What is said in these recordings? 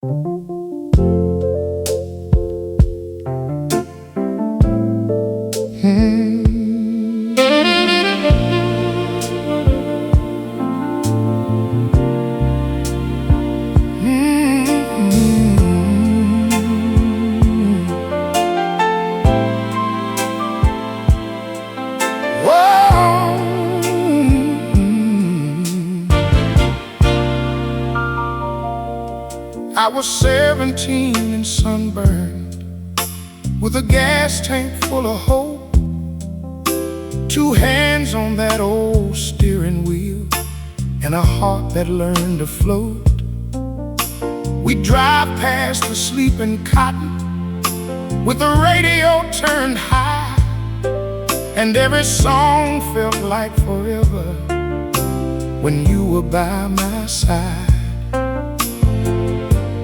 I was 17 and sunburned, with a gas tank full of hope, 2 hands on that old steering wheel, and a heart that learned to float. We'd drive past the sleeping cotton, with the radio turned high, and every song felt like forever when you were by my side.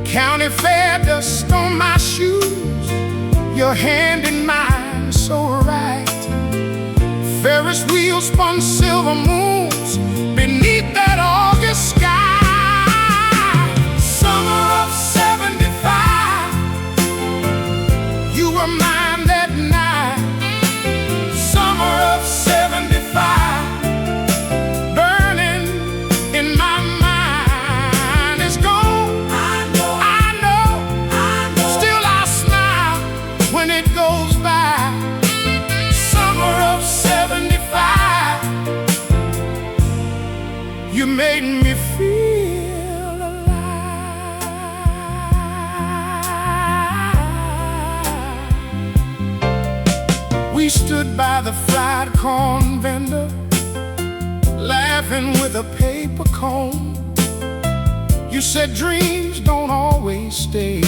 County fair dust on my shoes, your hand in mine so right. Ferris wheels spun silver moons beneath that August sky. Summer of '75, you were mine that night. Summer of '75, burning in my mind, is gone. When it goes by, summer of '75, you made me feel alive. We stood by the fried corn vendor, laughing with a paper cone. You said dreams don't always stay,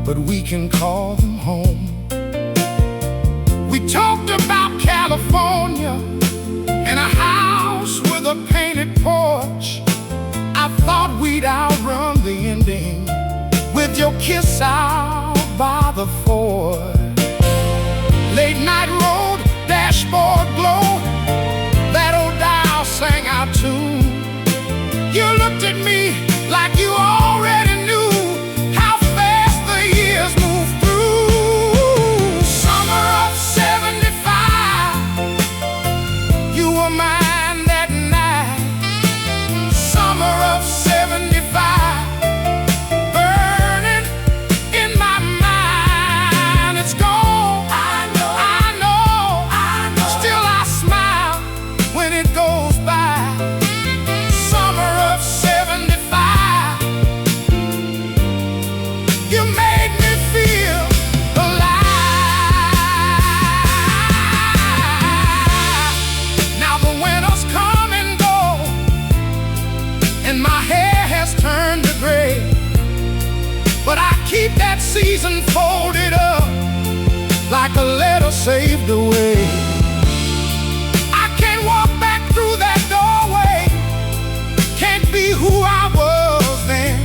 but we can call them home. We talked about California and a house with a painted porch. I thought we'd outrun the ending with your kiss out by the Ford. Late night road, dashboard glow, that old dial sang our tune. You looked at me like you already knew move through. Summer of '75, you were mine that night. Summer of '75, burning in my mind. It's gone. I know. Still I smile when it goes by. Summer of '75, you made me feel alive. Now the winters come and go, and my hair has turned to gray, but I keep that season folded up like a letter saved away. I can't walk back through that doorway, can't be who I was then.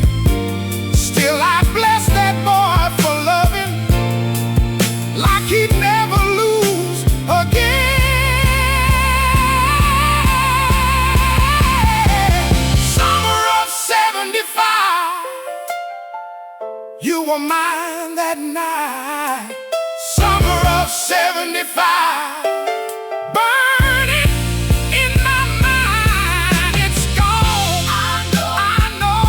Still I bless that boy for loving like he'd never lose again. Summer of '75, you were mine that night. Summer of '75, burning in my mind. It's gone. I know.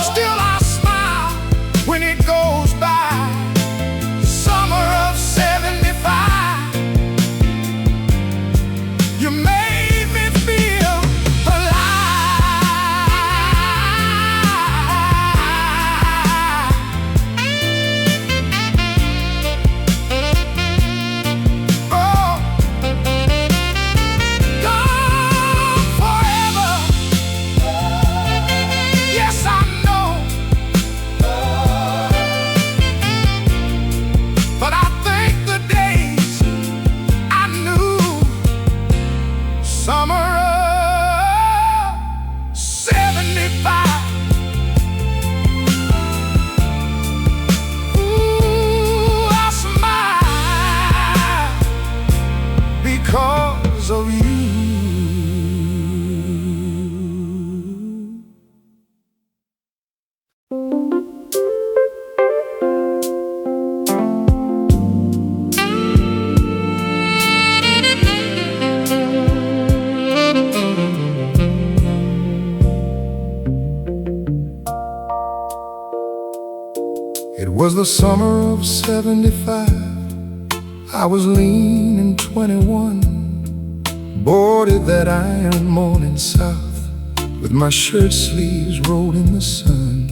Still I smile when it goes by. Summer of '75, you made me feel alive. Oh. It was the summer of '75. I was lean and 21, boarded that iron morning south, with my shirt sleeves rolled in the sun.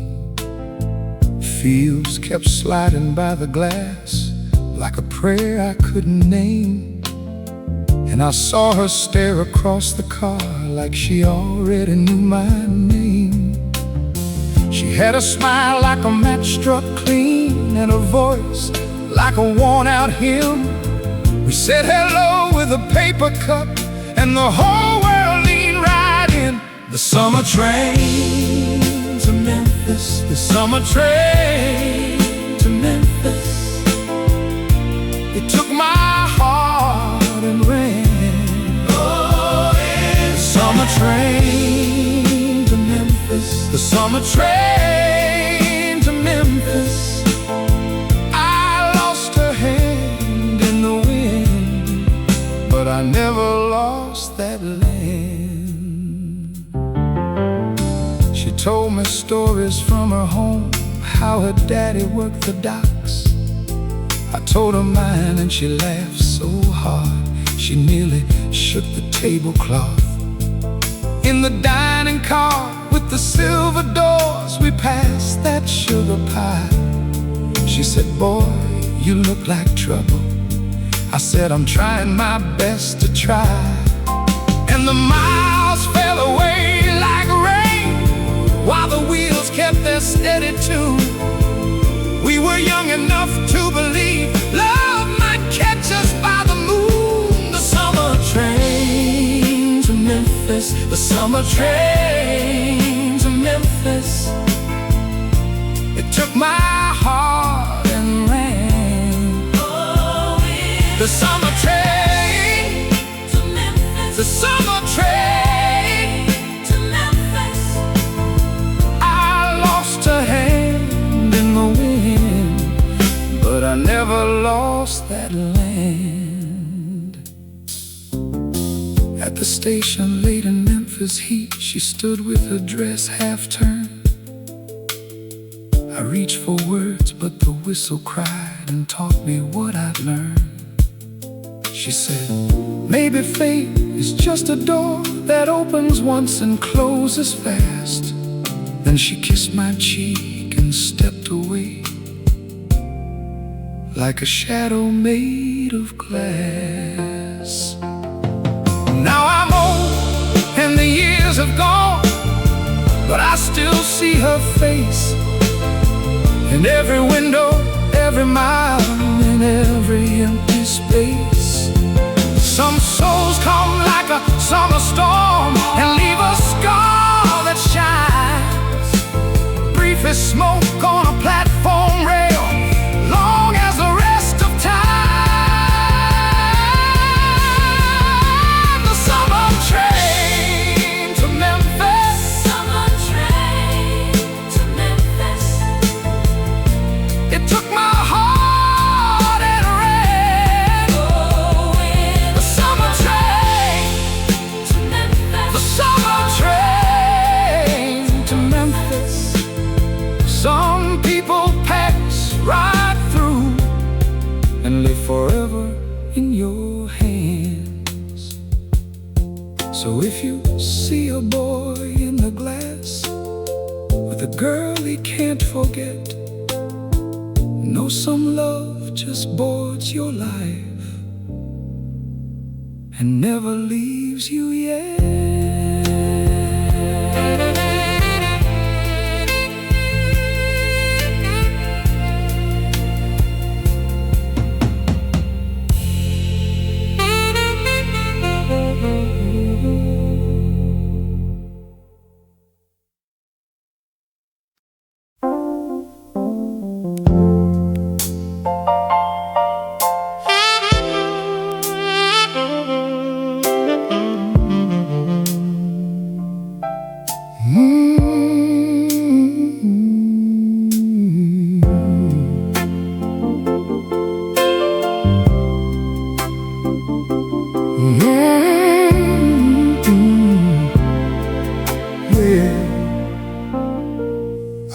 Fields kept sliding by the glass like a prayer I couldn't name, and I saw her stare across the car like she already knew my name. She had a smile like a match struck clean, and a voice like a worn-out hymn. We said hello with a paper cup, and the whole world leaned right in. The summer train to Memphis, the summer train to Memphis. It took my heart and ran. Oh, yeah. The summer train to Memphis, the summer train to Memphis. I never lost that land. She told me stories from her home, how her daddy worked the docks. I told her mine and she laughed so hard she nearly shook the tablecloth. In the dining car with the silver doors, we passed that sugar pie. She said, "Boy, you look like trouble." I said, "I'm trying my best to try." And the miles fell away like rain, while the wheels kept their steady tune. We were young enough to believe love might catch us by the moon. The summer train to Memphis, the summer train to Memphis. It took my heart and ran. The summer train to Memphis, the summer train to Memphis. I lost a hand in the wind, but I never lost that land. At the station late in Memphis heat, she stood with her dress half turned. I reached for words, but the whistle cried and taught me what I'd learned. She said, "Maybe fate is just a door that opens once and closes fast." Then she kissed my cheek and stepped away like a shadow made of glass. Now I'm old and the years have gone, but I still see her face in every window, every mile, in every empty space. Some souls come like a summer storm and leave a scar that shines, brief as smoke on a platform rail, long as the rest of time. The summer train to Memphis, summer train to Memphis. It took my heart. Some people pass right through and live forever in your hands. So if you see a boy in the glass with a girl he can't forget, know some love just boards your life and never leaves you yet.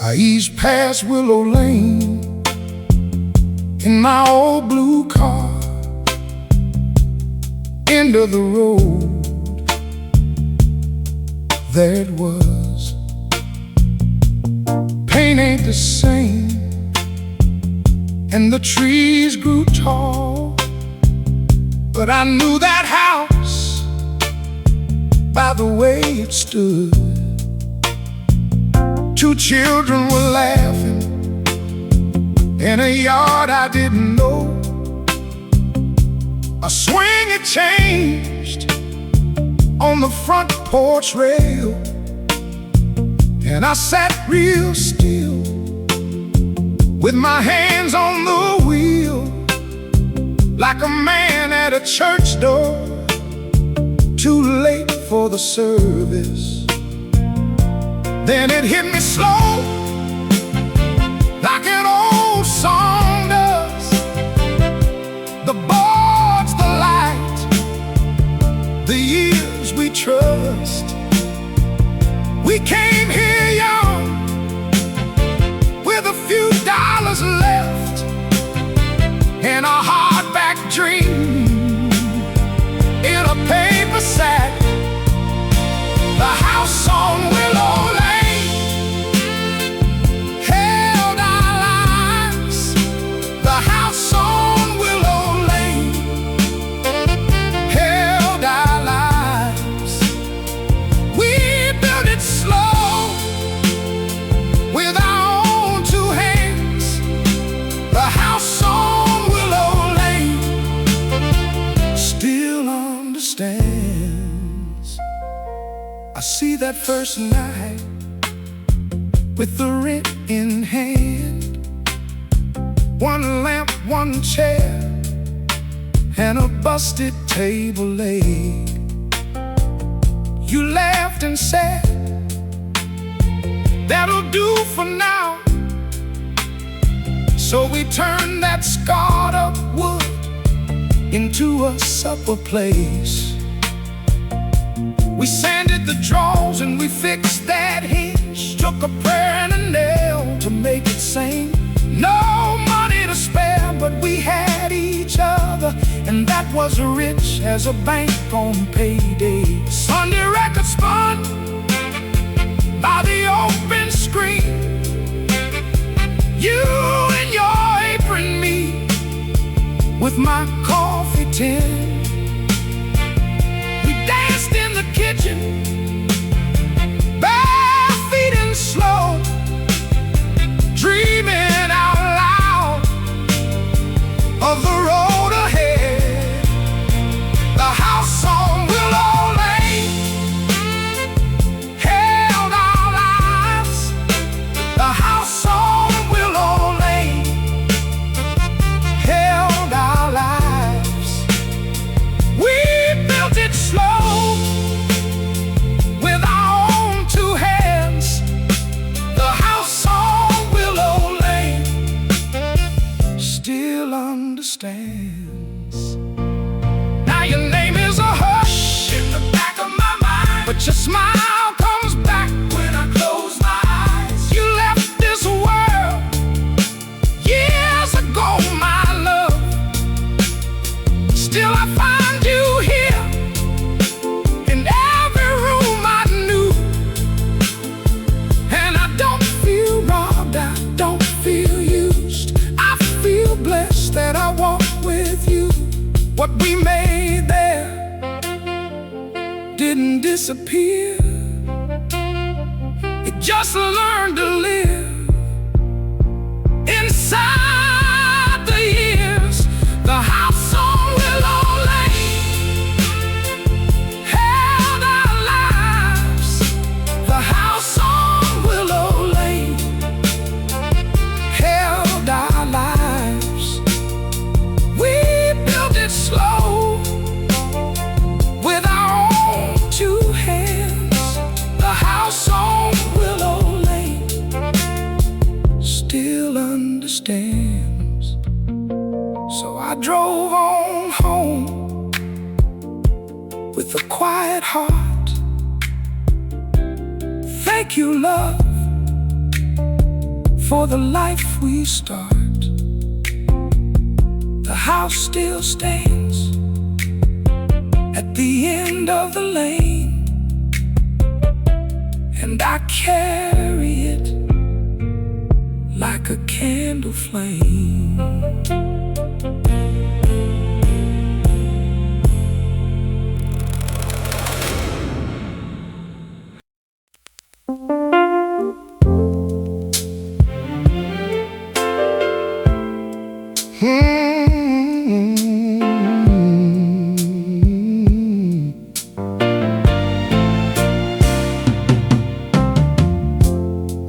I eased past Willow Lane in my old blue car. End of the road, there it was. Pain ain't the same, and the trees grew tall, but I knew that house by the way it stood. Two children were laughing in a yard I didn't know. A swing had changed on the front porch rail, and I sat real still with my hands on the wheel, like a man at a church door, too late for the service. Then it hit me slow, like an old song does. The board's the light, the years we trust. We came here young, with a few dollars left, and a hardback dream in a paper sack. The house on Willow Lane held our lives. The house on Willow Lane held our lives. We built it slow with our own two hands. The house on Willow Lane still understands. I see that first night with the rent in hand, one lamp, one chair, and a busted table leg. You laughed and said, "That'll do for now." So we turned that scarred up wood into a supper place. We sanded the drawers and we fixed that hinge, took a prayer and a nail to make it sing. No money to spare, but we had each other, and that was rich as a bank on payday. Sunday record spun by the open screen, you in your apron, me with my coffee tin. We danced in the kitchen, bare feet and slow, dreaming out loud of the road ahead. The house on Willow Lane held our lives. The house on Willow Lane held our lives. We built it slow with our own two hands. The house on Willow Lane still understands. Now your name is a hush in the back of my mind, but your smile comes back when I close my eyes. You left this world years ago, my love. Still I find you here in every room I knew, and I don't feel robbed, I don't feel used. I feel blessed that I walk with you. What we made there didn't disappear, it just learned to live inside the years. The house on Willow Lane held our lives. The house on Willow Lane held our lives. We built it slow with our own two hands. The house on Willow Lane still understands. So I drove on home with a quiet heart. Thank you, love, for the life we start. The house still stands at the end of the lane, and I carry it like a candle flame.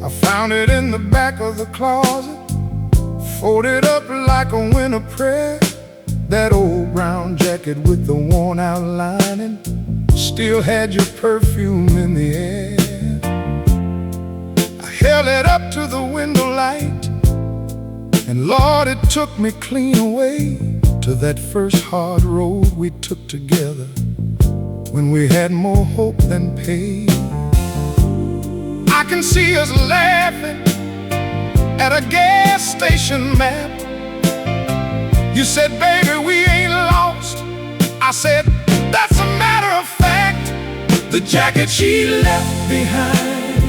I found it in the back of the closet, folded up like a winter prayer. That old brown jacket with the worn out lining still had your perfume in the air. I held it up to the window light, and Lord, it took me clean away to that first hard road we took together, when we had more hope than pain. I can see us laughing at a gas station map. You said, baby, we ain't lost. I said, that's a matter of fact. The jacket she left behind,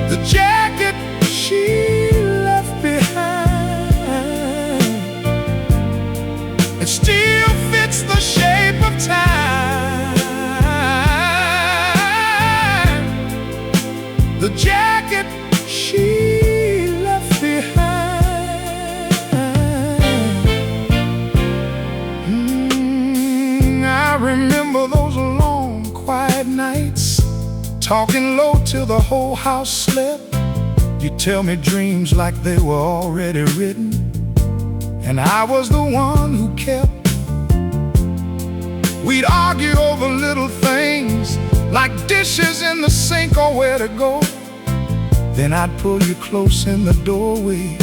the jacket she left behind, it still fits the shape of time. The jacket she left behind. I remember those long, quiet nights, talking low till the whole house slept. You tell me dreams like they were already written, and I was the one who kept. We'd argue over little things, like dishes in the sink or where to go. Then I'd pull you close in the doorway,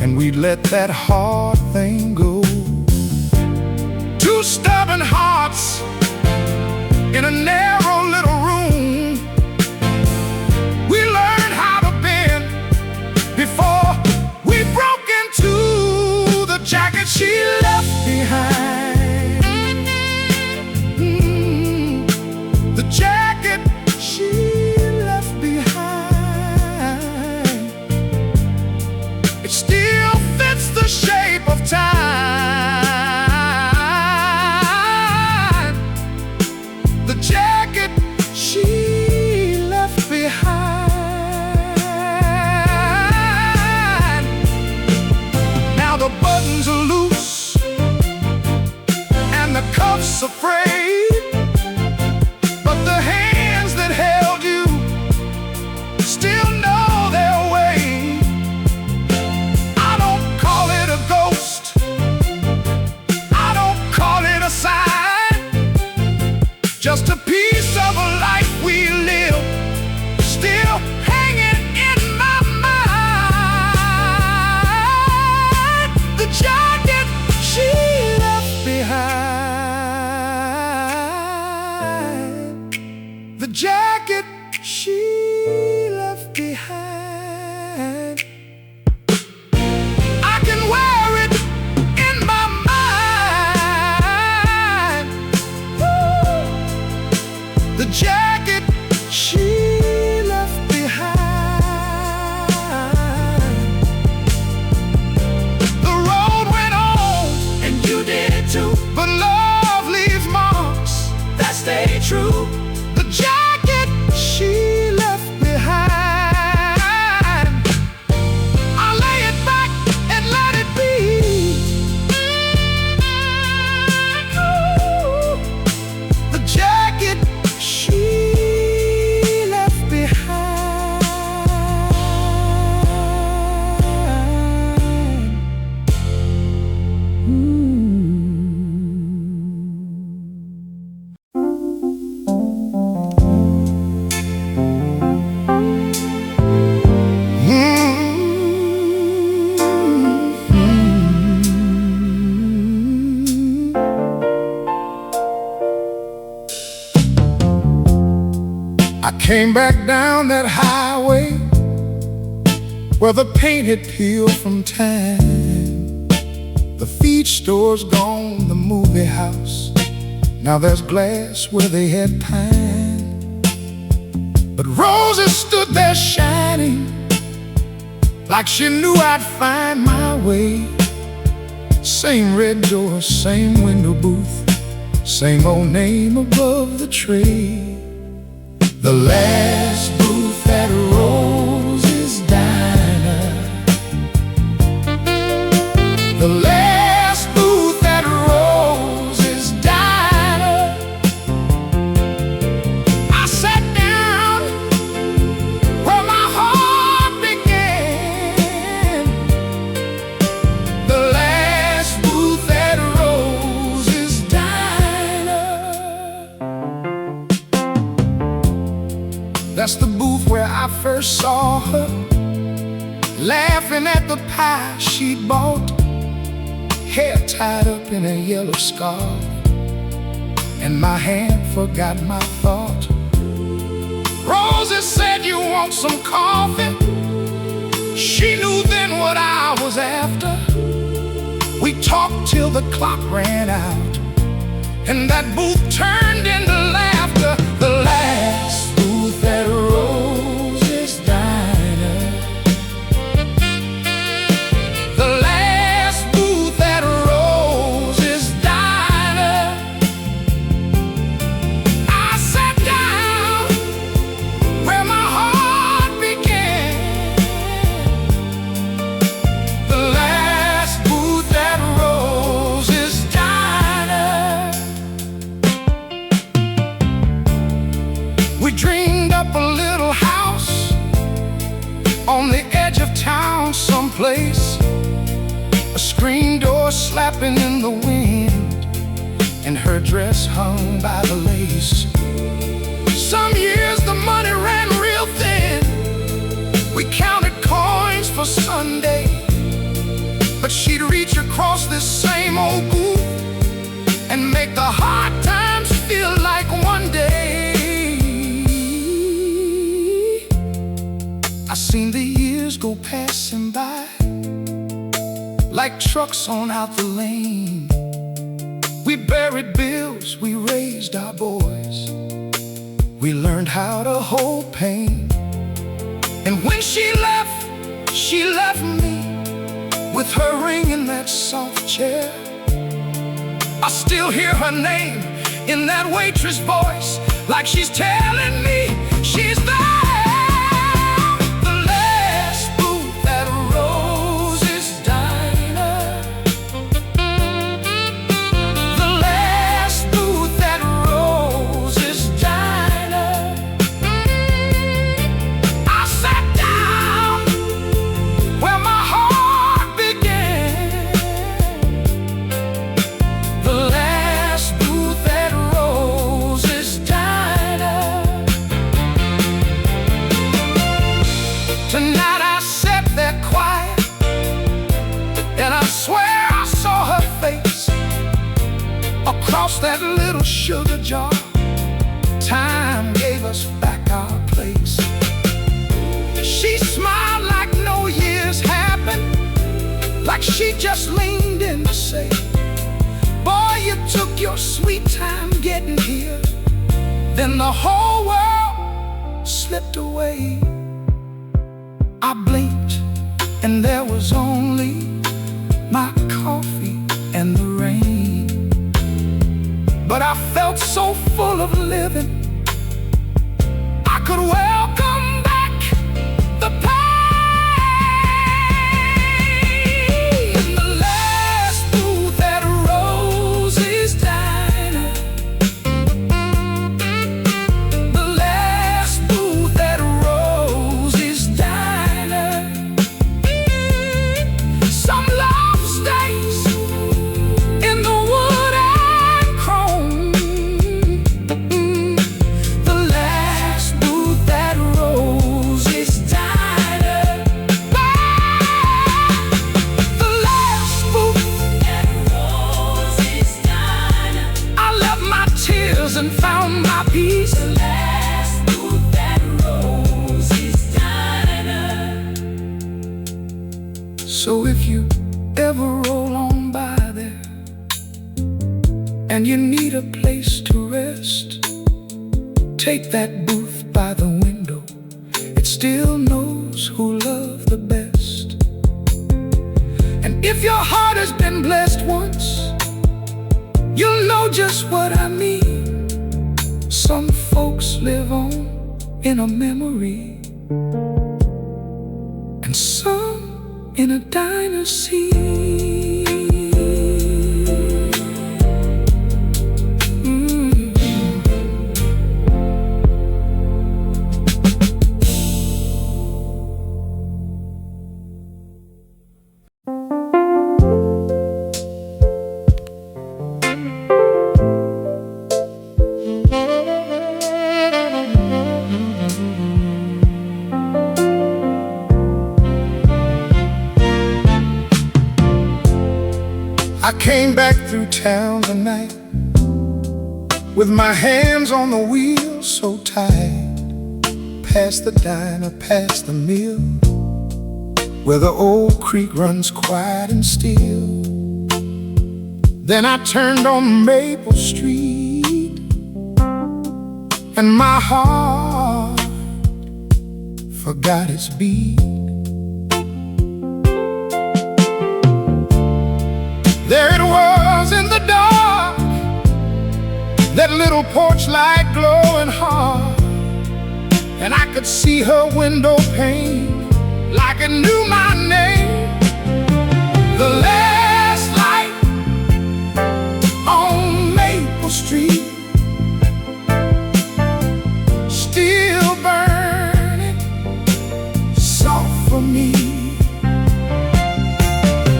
and we'd let that hard thing go. Two stubborn hearts in a narrow little room. We learned how to bend before we broke into the jacket she left behind. The jacket she left behind, it still fits the shape of time. The jacket she left behind. Now the buttons are loose and the cuffs are frayed, but the hands that held you still know their way. I don't call it a ghost, I don't call it a sign, just a piece of a life we live, still hanging in my mind. The jacket she left behind, the jacket she left behind. I can wear it in my mind. Woo! The jacket she left behind. The road went on, and you did too, but love leaves marks that stay true. The jacket she left behind, I lay it back and let it be. Ooh, the jacket she left behind. I came back down that highway where the paint had peeled from time. The feed store's gone, the movie house, now there's glass where they had pine. But Rosie stood there shining, like she knew I'd find my way. Same red door, same window booth, same old name above the tray. The last booth at Rosie's Diner. The last booth at Rosie's Diner. I sat down where my heart began. The last booth at Rosie's Diner. That's the booth where I first saw her, laughing at the pie she'd bought, hair tied up in a yellow scarf, and my hand forgot my thought. Rosie said, "You want some coffee?" She knew then what I was after. We talked till the clock ran out, and that booth turned into laughter. The last booth at Rosie's Diner. The last booth at Rosie's Diner. I sat down where my heart began. The last booth at Rosie's Diner. We dreamed up a little house on the edge of town someplace, a screen door slapping in the wind, and her dress hung by the lace. Some years the money ran real thin. We counted coins for Sunday, but she'd reach across this same old booth and make the hard times feel like one day. I seen the years go passing by like trucks on out the lane. We buried bills, we raised our boys, we learned how to hold pain. And when she left me with her ring in that soft chair. I still hear her name in that waitress voice, like she's telling me she's there. The last booth at Rosie's Diner. The last booth at Rosie's Diner. I sat down where my heart began. The last booth at Rosie's Diner. Tonight I sat there quiet, and I swear I saw her face across that little sugar jar. Time gave us back our place. She smiled like no years happened, like she just leaned in to say, "Boy, you took your sweet time getting here." Then the whole world slipped away. I blinked, and there was only my coffee and the rain. But I felt so full of living, I could welcome back the pain. The last booth at Rosie's Diner. The last booth at Rosie's Diner. Some love stays in the wood and chrome. The last booth and you need a place to rest, take that booth by the window. It still knows who loved the best. And if your heart has been blessed once, you'll know just what I mean. Some folks live on in a memory, and some in a diner scene. I came back through town tonight with my hands on the wheel so tight, past the diner, past the mill, where the old creek runs quiet and still. Then I turned on Maple Street, and my heart forgot its beat. There it was in the dark, that little porch light glowing hard, and I could see her window pane like it knew my name. The last light on Maple Street, still burning soft for me.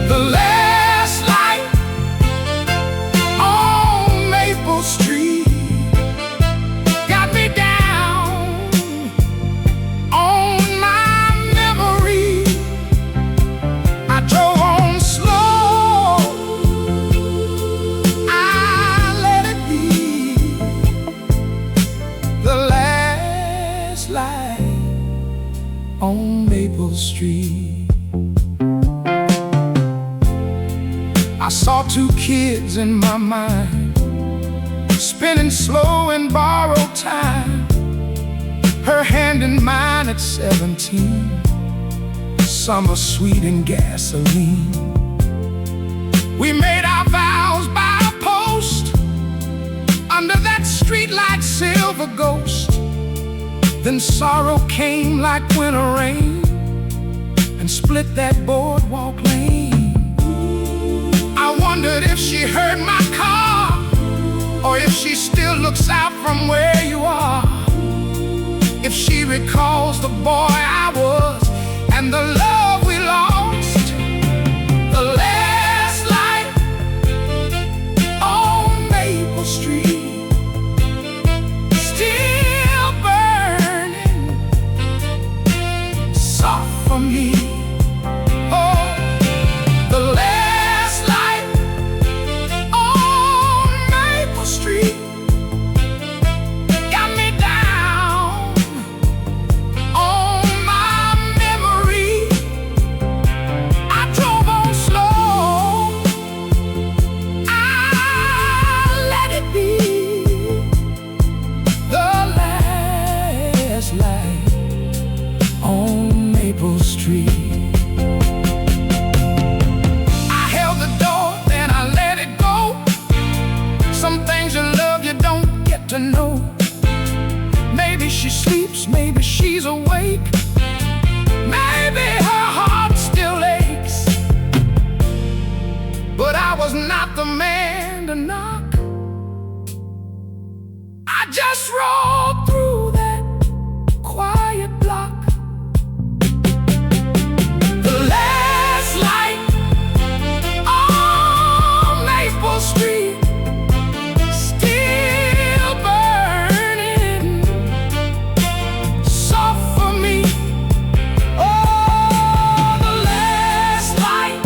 The last light on Maple Street got me down on my memory. I drove on slow, I let it be. The last light on Maple Street. I saw two kids in my mind, spinning slow in borrowed time, her hand in mine at 17, summer sweet in gasoline. We made our vows by a post under that streetlight silver ghost. Then sorrow came like winter rain and split that boardwalk lane. I wondered if she heard my car, or if she still looks out from where you are, if she recalls the boy I was and the love we lost. The last light on Maple Street, still burning soft for me. Oh, the last light on Maple Street got me down on my memory. I drove on slow, I let it be. The last light on Maple Street. I held the door, then I let it go. Some things you love you don't get to know. Maybe she sleeps, maybe she's awake, maybe her heart still aches. But I was not the man to knock. I just rolled through that quiet block. The last light on Maple Street, still burning soft for me. Oh, the last light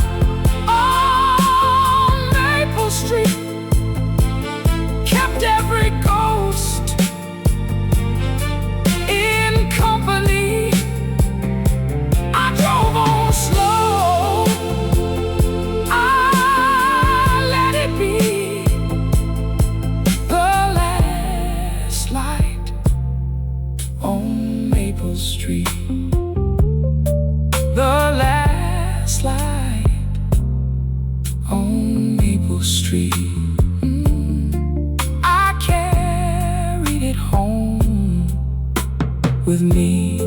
on Maple Street kept every ghost the last light on Maple Street. I carried it home with me.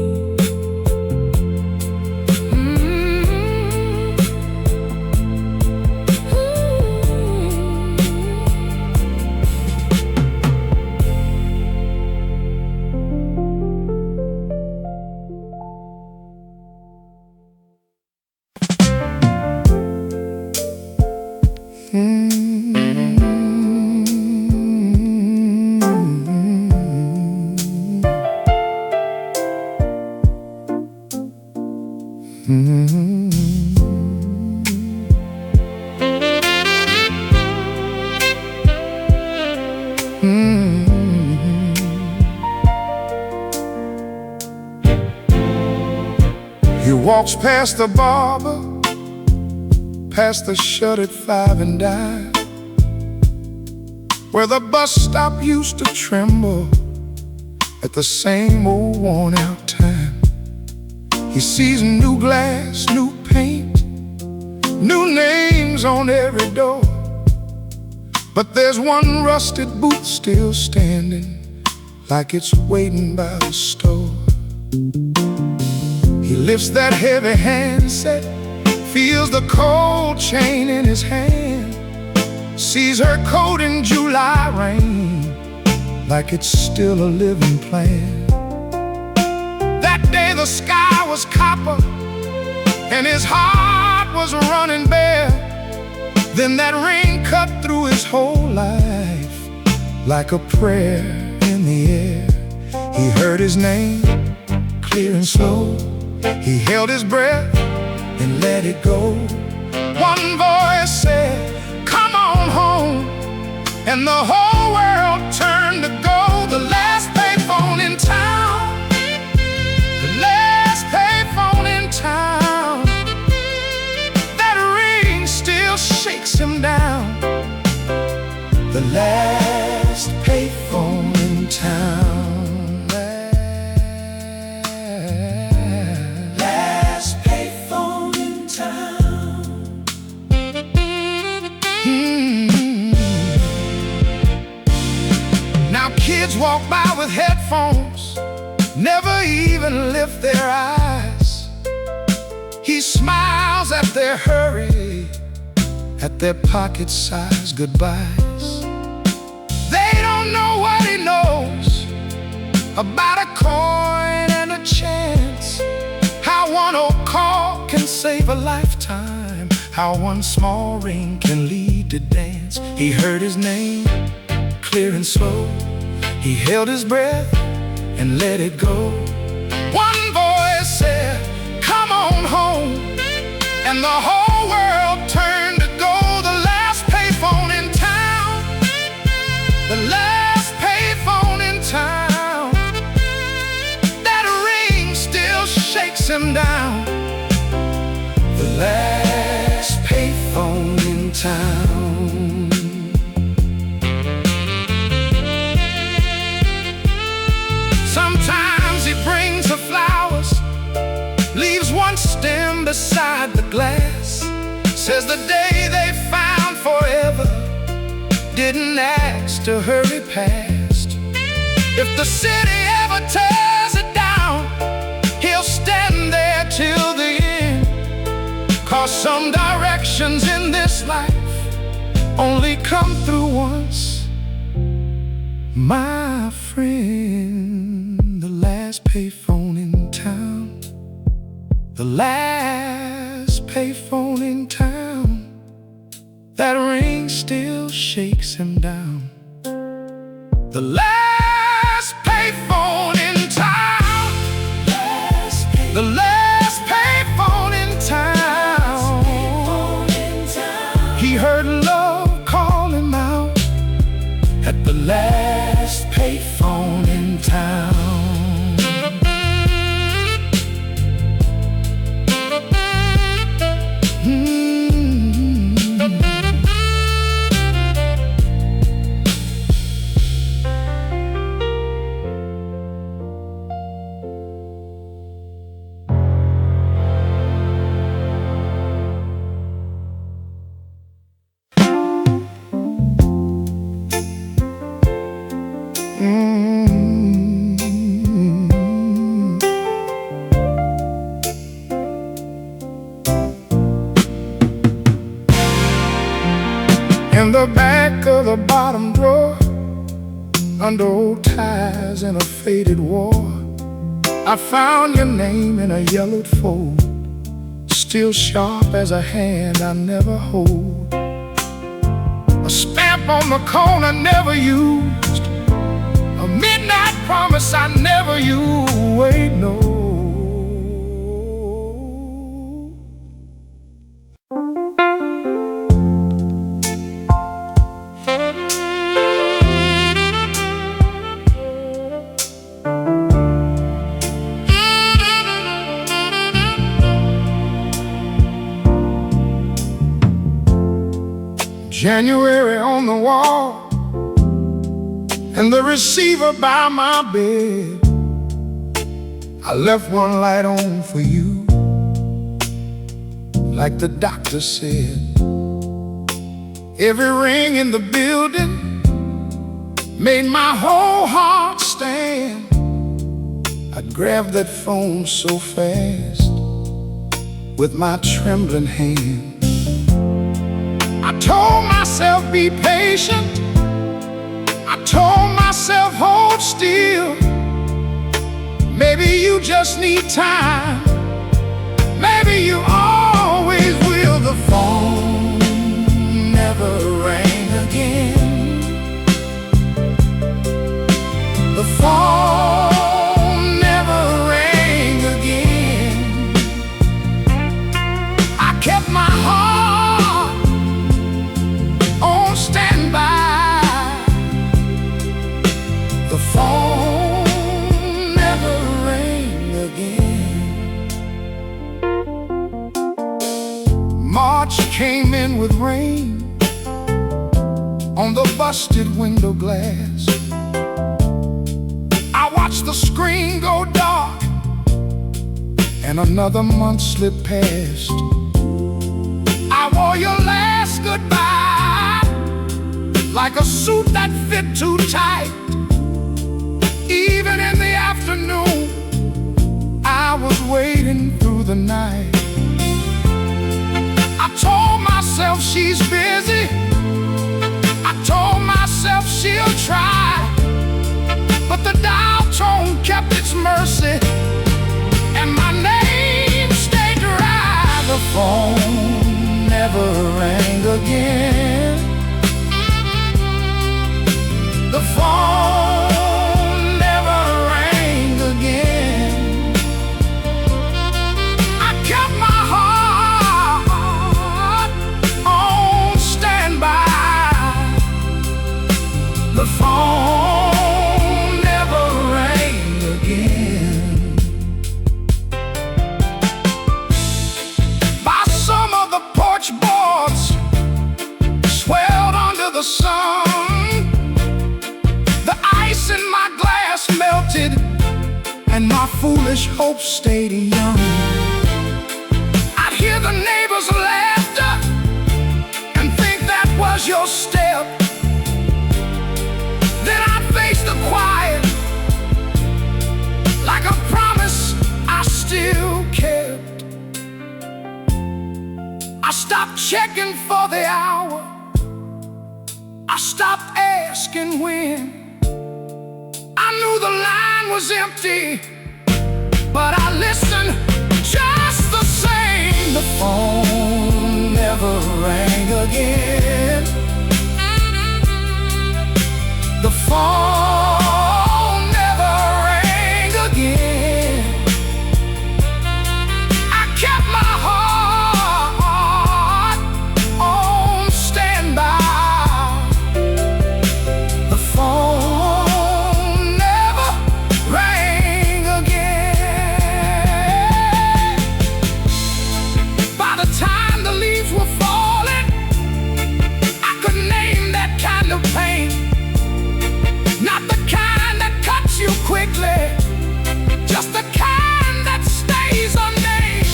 He walks past the barber, past the shuttered 5 and dime, where the bus stop used to tremble at the same old worn out time. He sees new glass, new paint, new names on every door, but there's one rusted boot still standing, like it's waiting by the store. He lifts that heavy handset, feels the cold chain in his hand, sees her coat in July rain, like it's still a living plan. That day the sky was copper and his heart was running bare. Then that rain cut through his whole life like a prayer in the air. He heard his name clear and slow. He held his breath and let it go. One voice said, "Come on home," and the whole world turned to gold. The last payphone in town, the last payphone in town. That ring still shakes him down. The last payphone in town. Kids walk by with headphones, never even lift their eyes. He smiles at their hurry, at their pocket-sized goodbyes. They don't know what he knows about a coin and a chance, how one old call can save a lifetime, how one small ring can lead to dance. He heard his name clear and slow. He held his breath and let it go. One voice said, "Come on home," and the whole world turned to gold. The last payphone in town, the last payphone in town. That ring still shakes him down. The last payphone in town. Sometimes he brings her flowers, leaves one stem beside the glass, says the day they found forever didn't ask to hurry past. If the city ever tears it down, he'll stand there till the end, 'cause some directions in this life only come through once, my friend. The last payphone in town, the last payphone in town. That ring still shakes him down. The last payphone in town, the last payphone in town. He heard love call him out at the last payphone in town. a bottom drawer, under old ties in a faded war. I found your name in a yellowed fold, still sharp as a hand I never hold. A stamp on the corner never used, a midnight promise I never used. Wait, no. January on the wall, and the receiver by my bed. I left one light on for you, like the doctor said. Every ring in the building made my whole heart stand. I'd grab that phone so fast with my trembling hand. I told myself, be patient. I told myself, hold still. Maybe you just need time. Maybe you always will. The phone never rang again. The phone never rang again. I kept my heart on standby. The phone never rang again. March came in with rain on the busted window glass. I watched the screen go dark, and another month slipped past. I wore your last goodbye like a suit that fit too tight. Even in the afternoon, I was waiting through the night. I told myself she's busy. I told myself she'll try, but the dial tone kept its mercy, and my name stayed dry. The phone never rang again. The phone never rang again. I kept my heart on standby. The phone never rang again. By some of the porch boards swelled under the sun. The ice in my glass melted, and my foolish hopes stayed young. I'd hear the neighbors' laughter and think that was your step. Then I'd face the quiet like a promise I still kept. I stopped checking for the hour. I stopped asking when. I knew the line was empty, but I listened just the same. The phone never rang again. The phone never rang again. I kept my heart on standby. The phone never rang again. By the time the leaves were falling, I could name that kind of pain. Not the kind that cuts you quickly, just the kind that stays unnamed.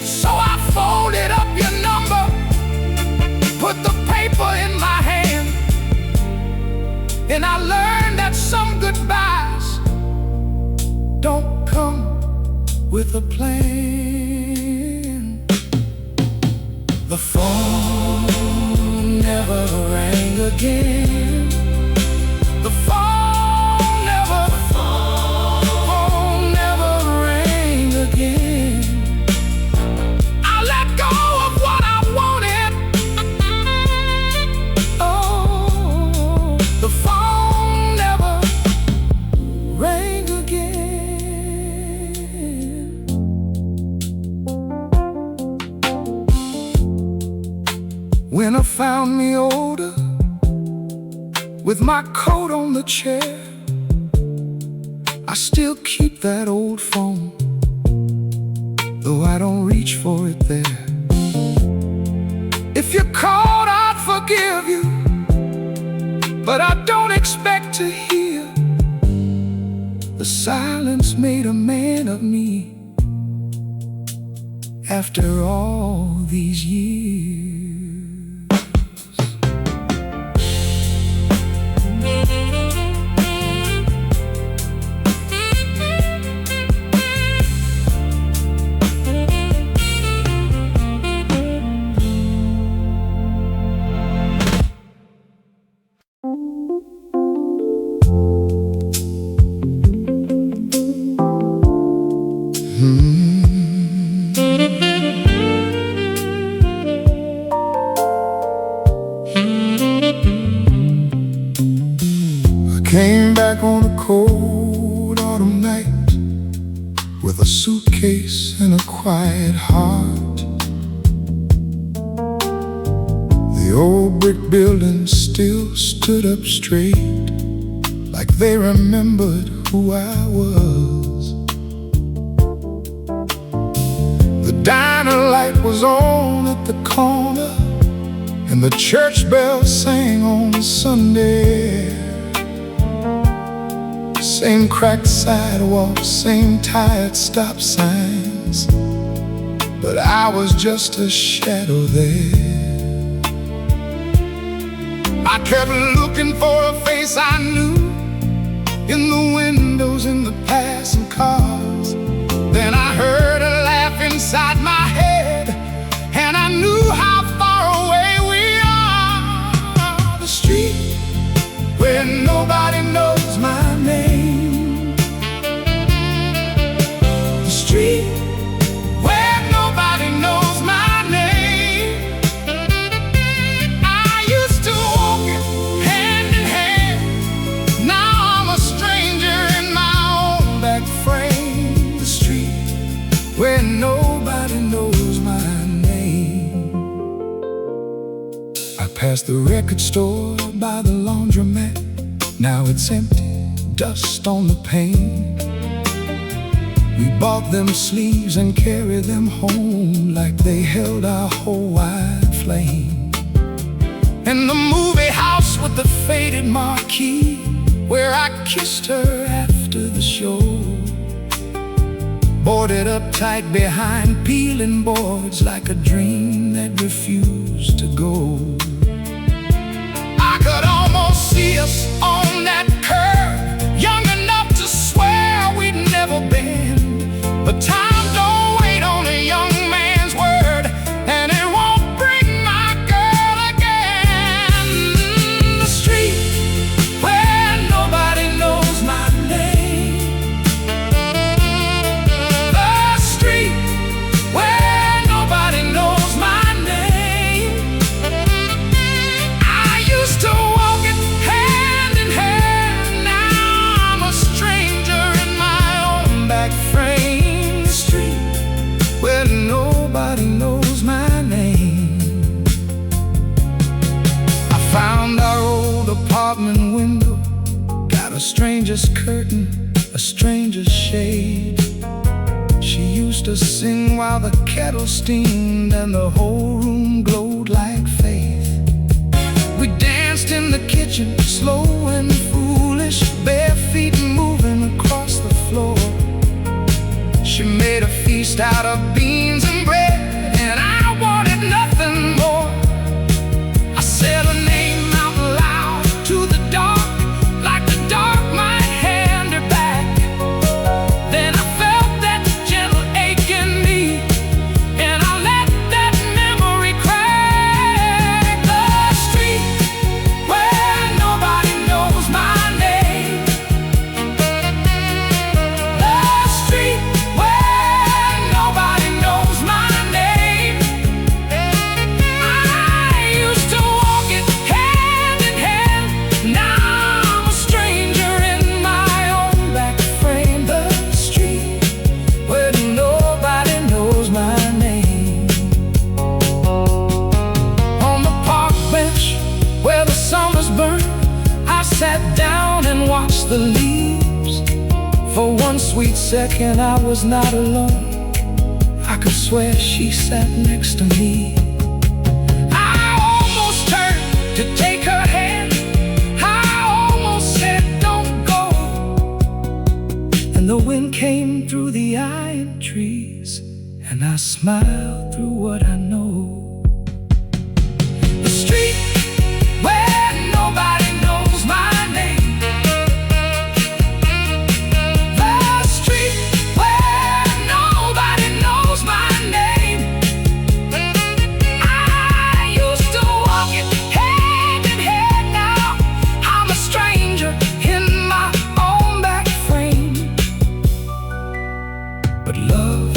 So I folded up your number, put the paper in my hand, and I learned that some goodbyes don't come with a plan. The phone never rang again. The phone never rang again. I let go of what I wanted. Oh, the phone never rang again. When I found me older, with my coat on the chair, I still keep that old phone, though I don't reach for it there. If you're called, I'd forgive you, but I don't expect to hear the silence made a man of me after all these years. Came back on a cold autumn night with a suitcase and a quiet heart. The old brick building still stood up straight, like they remembered who I was. The diner light was on at the corner, and the church bell sang on Sunday. Same cracked sidewalks, same tired stop signs, but I was just a shadow there. I kept looking for a face I knew in the windows, in the passing cars. Then I heard a laugh inside my head, and I knew how far away we are. The street where nobody knows my name. The street where nobody knows my name. I used to walk it hand in hand. Now I'm a stranger in my own back frame. The street where nobody knows my name. I passed the record store by the laundromat. Now it's empty, dust on the pane. We bought them sleeves and carried them home like they held our whole wide flame. And the movie house with the faded marquee, where I kissed her after the show, boarded up tight behind peeling boards like a dream that refused to go. I could almost see us on that curve, young enough to swear we'd never been. But time don't wait on a young man's word, and it won't bring my girl again. The street where nobody knows my name. The street where nobody knows my name. I used to walk it hand in hand. Now I'm a stranger in my own back frame. Where nobody knows my name. I found our old apartment window, got a stranger's curtain, a stranger's shade. She used to sing while the kettle steamed and the whole room glowed like faith. We danced in the kitchen, slow and foolish, bare feet moving across the floor. She made a feast out of beans and bread, and I wanted nothing more. I said her name out loud to the dark, like the dark might hand her back. Then I felt that gentle ache in me, and I let that memory crack. The street where second I was not alone. I could swear she sat next to me. I almost turned to take her hand. I almost said, don't go. And the wind came through the iron trees, and I smiled through what I know. The street where nobody knows my name. The street where nobody knows my name. I used to walk it hand in hand. Now I'm a stranger in my own back frame. But love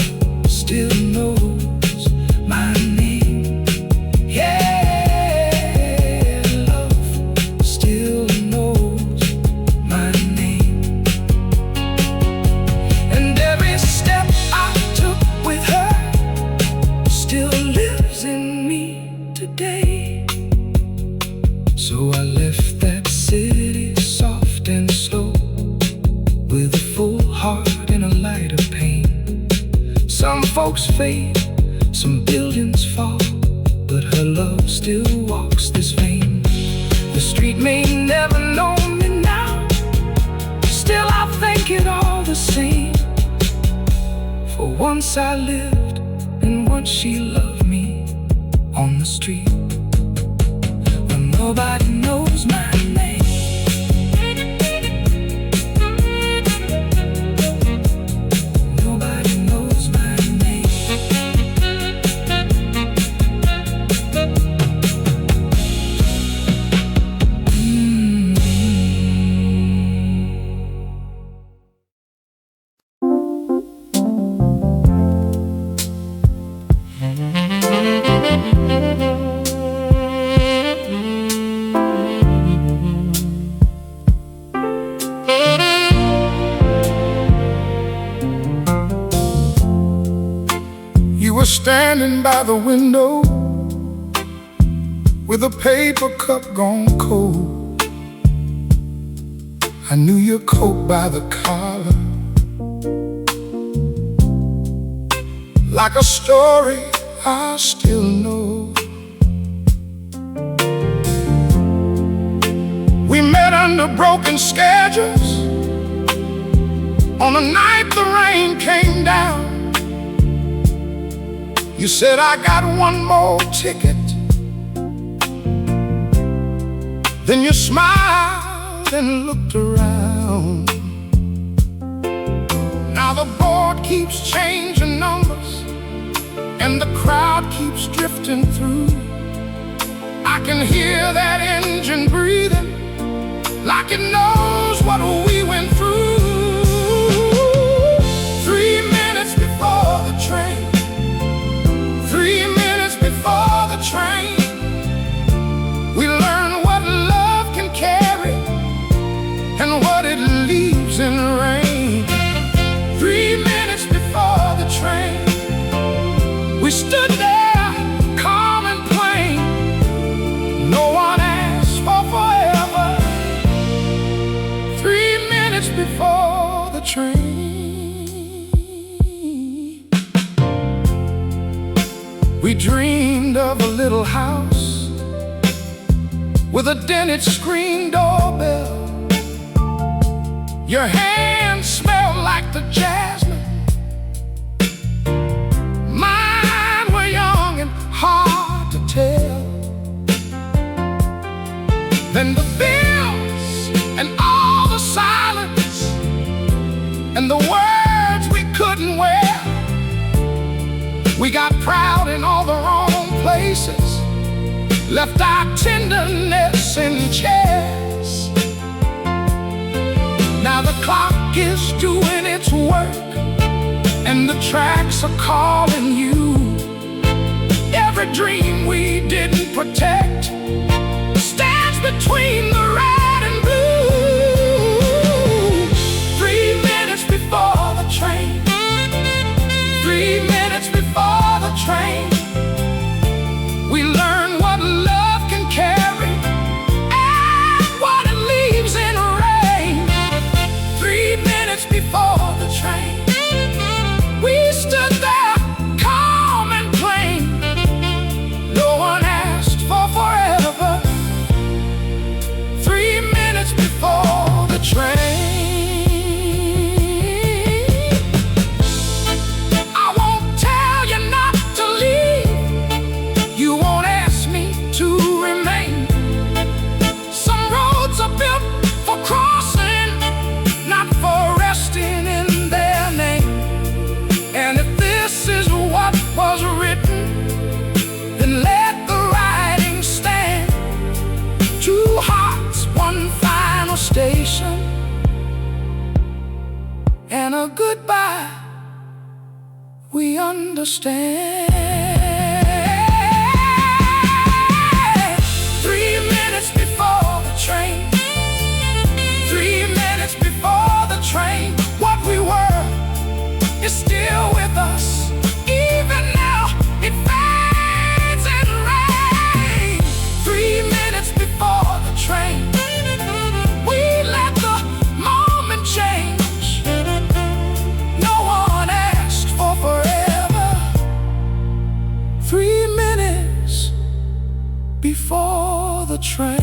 still knows my name. Yeah, love still knows my name. And every step I took with her still lives in me today. So I left that city soft and slow, with a full heart and a light of pain. Some folks fade, some buildings fall, but her love still walks this lane. The street may never know me now, still I think it all the same. For once I lived, and once she loved me on the street where nobody knows my name. Nobody knows my name. You were standing by the window with a paper cup gone cold. I knew your coat by the collar, like a story I still know. We met under broken schedules on a night the rain came down. You said, I got one more ticket. Then you smiled and looked around. Now the board keeps changing numbers, and the crowd keeps drifting through. I can hear that engine breathing, like it knows what we went through. 3 minutes before the train, 3 minutes before the train, we learn what love can carry and what it leaves in rain. 3 minutes before the train, we stood there calm and plain. No one asked for forever. 3 minutes before the train. We dreamed of a little house with a dented screen doorbell. Your hands smelled like the jasmine, mine were young and hard to tell. Then the bills and all the silence and the words we couldn't wear. We got proud in all the wrong places, left our tenderness in chairs. Now the clock is doing its work, and the tracks are calling you. Every dream we didn't protect stands between the red and blue. 3 minutes before the train, 3 minutes before the train, we learn what love can carry and what it leaves in rain. 3 minutes before the train. we understand. 3 minutes before the train, 3 minutes before the train, what we were is still with us. Even now, it fades and rains. 3 minutes before the train, we let the moment change. No one asked for forever. 3 minutes before the train.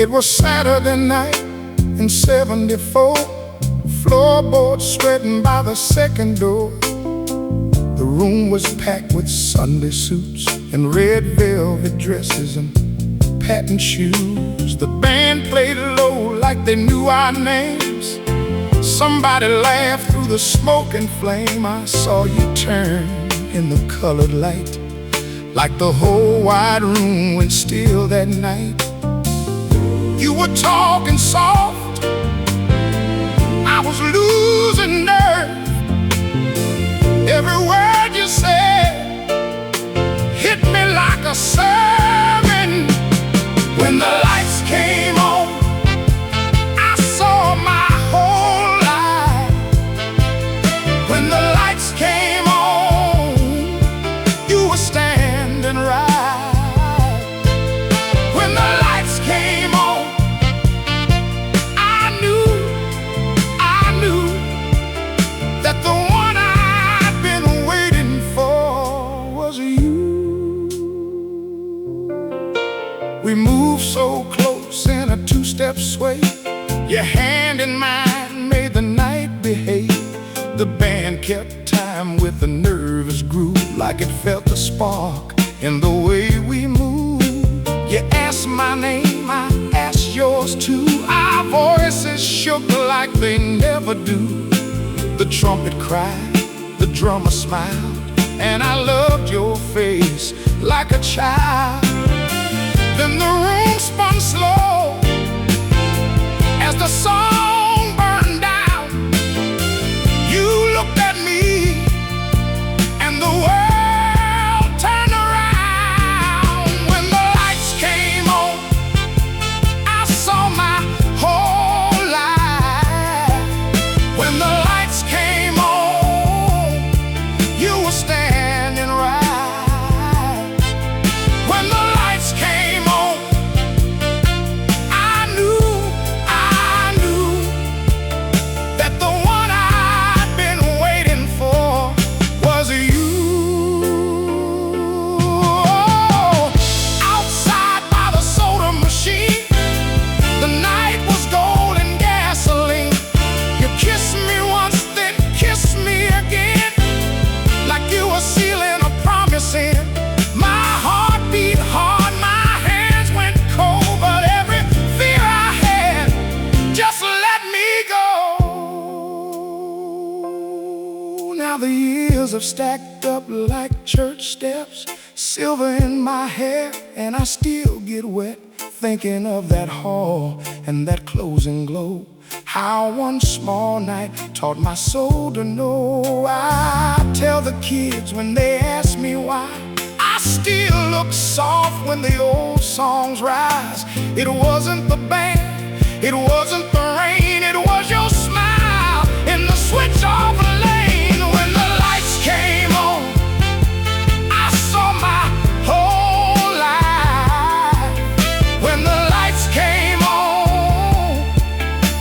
It was Saturday night in '74, floorboards sweating by the second door. The room was packed with Sunday suits and red velvet dresses and patent shoes. The band played low like they knew our names. Somebody laughed through the smoke and flame. I saw you turn in the colored light, like the whole wide room went still that night. You were talking soft, I was losing nerve. Every word you said hit me like a sermon. When the lights came on, I saw my whole life. When the lights came on, you were standing right. When the lights came on, that the one I'd been waiting for was you. We moved so close in a two-step sway. Your hand in mine made the night behave. The band kept time with a nervous groove, like it felt the spark in the way we moved. You asked my name, I asked yours too. Our voices shook like they never do. The trumpet cried, the drummer smiled, and I loved your face like a child. Then the room spun slow as the song burned down. You looked at me and the world turned around. When the lights came on, I saw my whole life. When the lights came on, you were standing right. When the lights came on, I knew that the one I'd been waiting for was you. Outside by the soda machine, the night was gold and gasoline. You kissed me once, then kissed me again, like you were sealing a promise in. My heart beat hard, my hands went cold, but every fear I had just let me go. Now the years have stacked up like church steps, silver in my hair, and I still get wet thinking of that hall and that closing glow. How one small night taught my soul to know. I tell the kids when they ask me why, I still look soft when the old songs rise. It wasn't the band, it wasn't the rain, it was your smile in the switch off lane. When the lights came on, I saw my whole life. When the lights came on,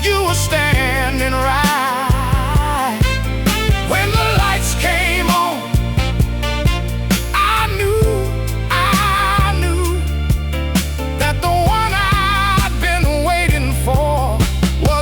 you were standing right. When the lights came on, I knew that the one I'd been waiting for was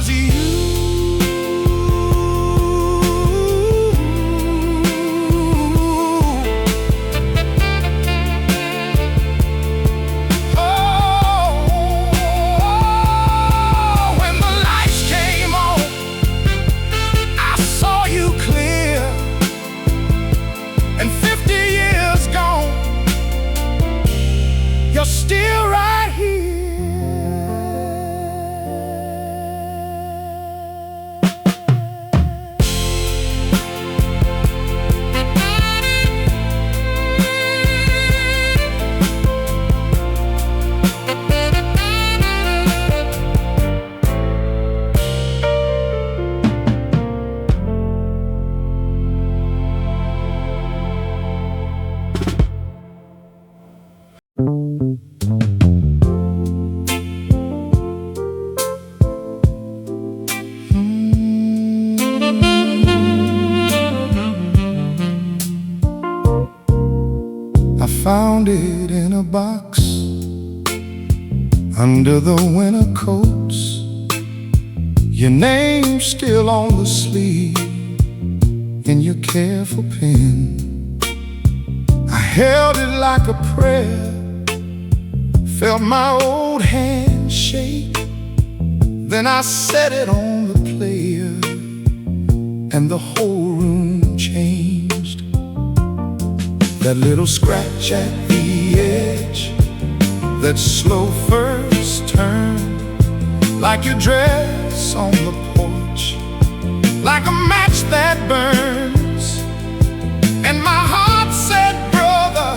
found it in a box under the winter coats. Your name still on the sleeve in your careful pen. I held it like a prayer, felt my old hand shake. Then I set it on the player, and the whole room changed. That little scratch at the edge, that slow first turn, like your dress on the porch, like a match that burns. And my heart said, brother,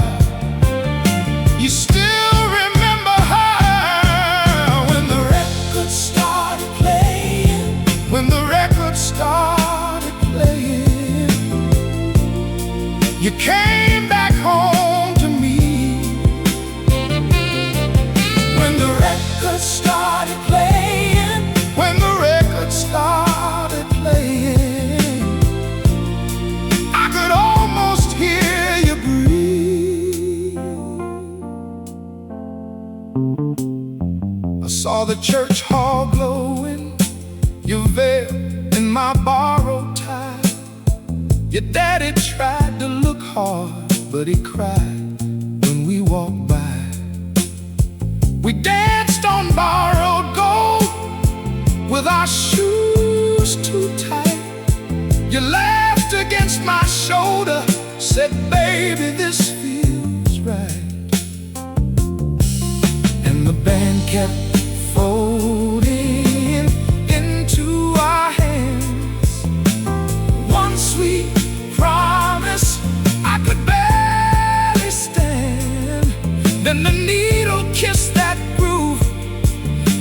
you still remember her. When the record started playing, when the record started playing, you came back home to me. When the record started playing, when the record started playing, I could almost hear you breathe. I saw the church hall glowing, your veil in my borrowed tie. Your daddy tried to look hard, but he cried when we walked by. We danced on borrowed gold with our shoes too tight. You laughed against my shoulder, said, baby, this feels right. And the band kept folding into our hands. One sweet promise I could barely stand. Then the needle kissed that groove,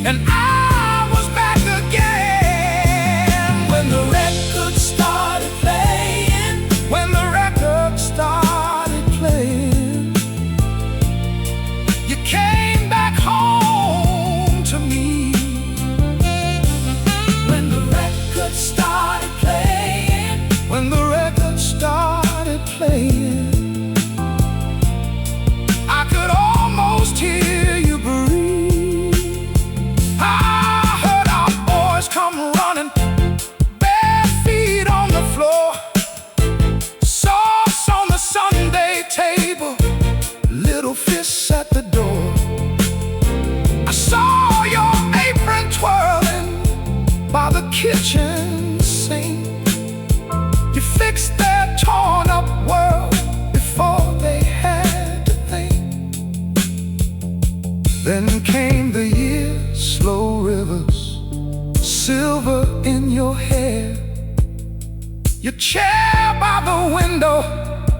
and I was back again. When the record started playing, when the record started playing, you came back home to me. When the record started playing, when the record started playing, I could almost hear you breathe. I heard our boys come running, bare feet on the floor, sauce on the Sunday table, little fists at the door. I saw your apron twirling by the kitchen sink. You fixed their torn up world before they had to think. Then came the years, slow rivers, silver in your hair. Your chair by the window,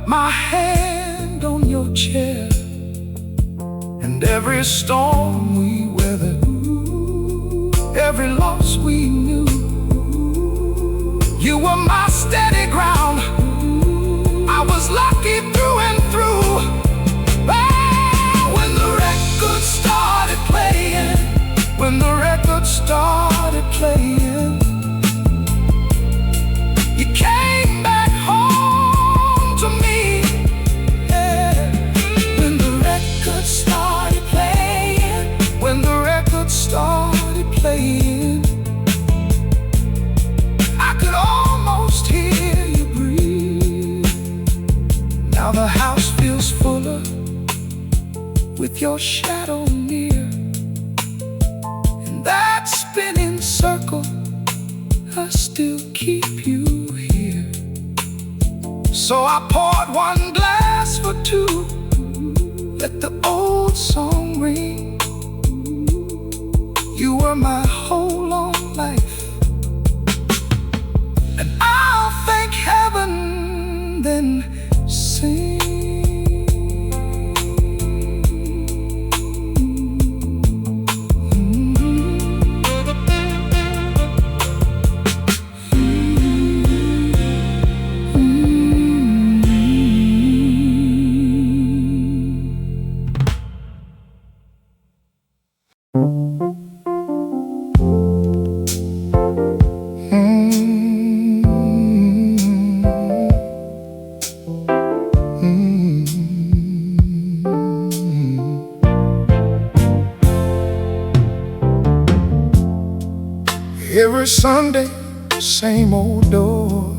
my hand on your chair. And every storm we weathered, every loss we knew, you were my steady ground. I was lucky through and through. Oh, when the record started playing, when the record started playing, you came back home to me. Yeah. When the record started playing, when the record started playing, I could almost hear you breathe. Now the house feels fuller with your shadow near, and that spinning circle, I still keep you here. So I poured one glass for two, let the old song ring. You were my whole long life, and I'll thank heaven, then sing. Sunday, same old door,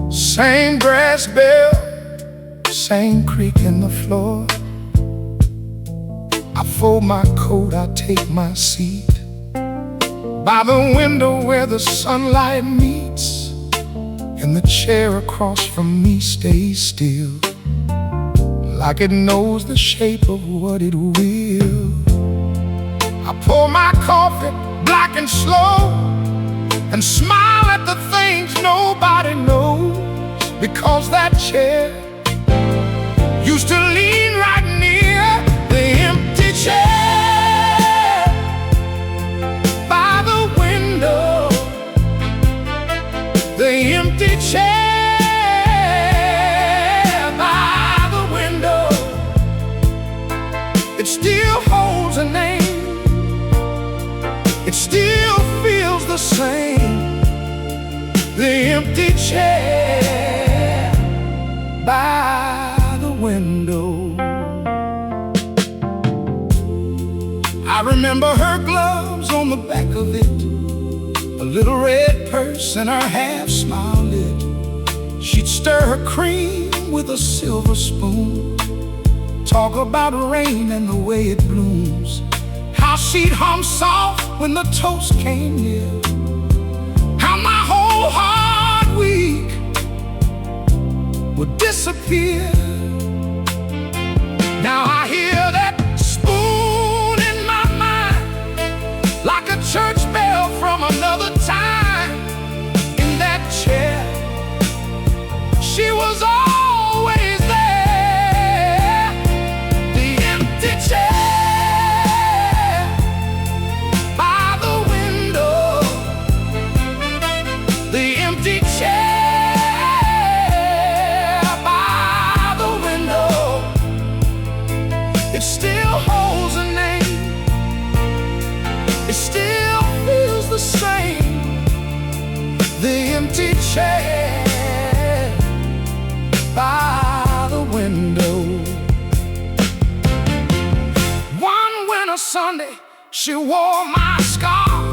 same brass bell, same creak in the floor. I fold my coat, I take my seat by the window where the sunlight meets, and the chair across from me stays still, like it knows the shape of what it will. I pour my coffee black and slow and smile at the things nobody knows, because that chair used to lean right near the empty chair by the window. The empty chair by the window, it still holds a name. It still feels the same. The empty chair by the window. I remember her gloves on the back of it, a little red purse and her half-smile lid. She'd stir her cream with a silver spoon, talk about rain and the way it blooms, how she'd hum soft when the toast came near, how my whole hard week would disappear. Now I hear that spoon in my mind, like a church bell from another time. In that chair, she was always there. The empty chair by the window. The empty chair by the window. It still holds a name. It still feels the same. The empty chair by the window. One winter Sunday, she wore my scarf,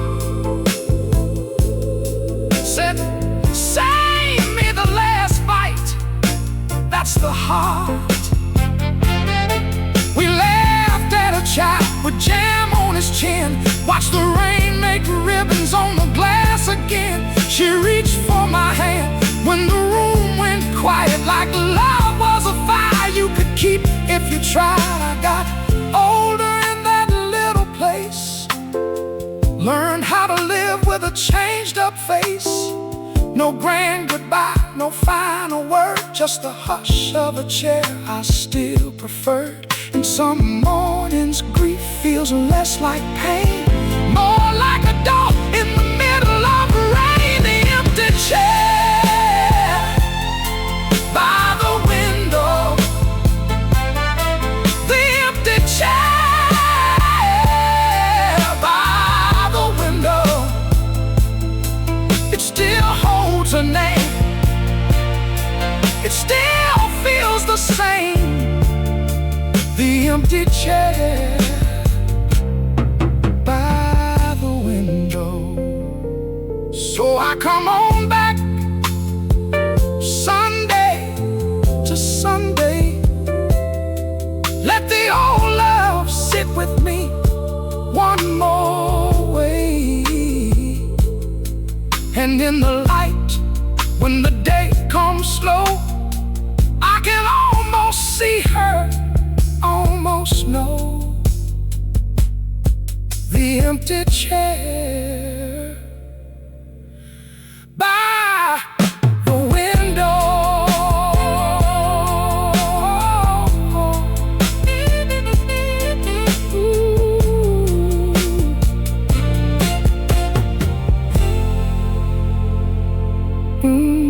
said, "Save me the last fight, that's the heart." We laughed at a child with jam on his chin, watched the rain make ribbons on the glass again. She reached for my hand when the room went quiet, like love was a fire you could keep if you tried. I got older in that little place, learned how to live with a changed up face. No grand goodbye, no final word, just the hush of a chair I still preferred. And some mornings grief feels less like pain, more like a dog in the middle of rain. The empty chair by the window. The empty chair by the window. It still holds a name. It still feels the same. The empty chair by the window. So I come on back Sunday to Sunday, let the old love sit with me one more way. And in the light, when the day comes slow, I can almost see her, almost know. The empty chair by the window. Ooh.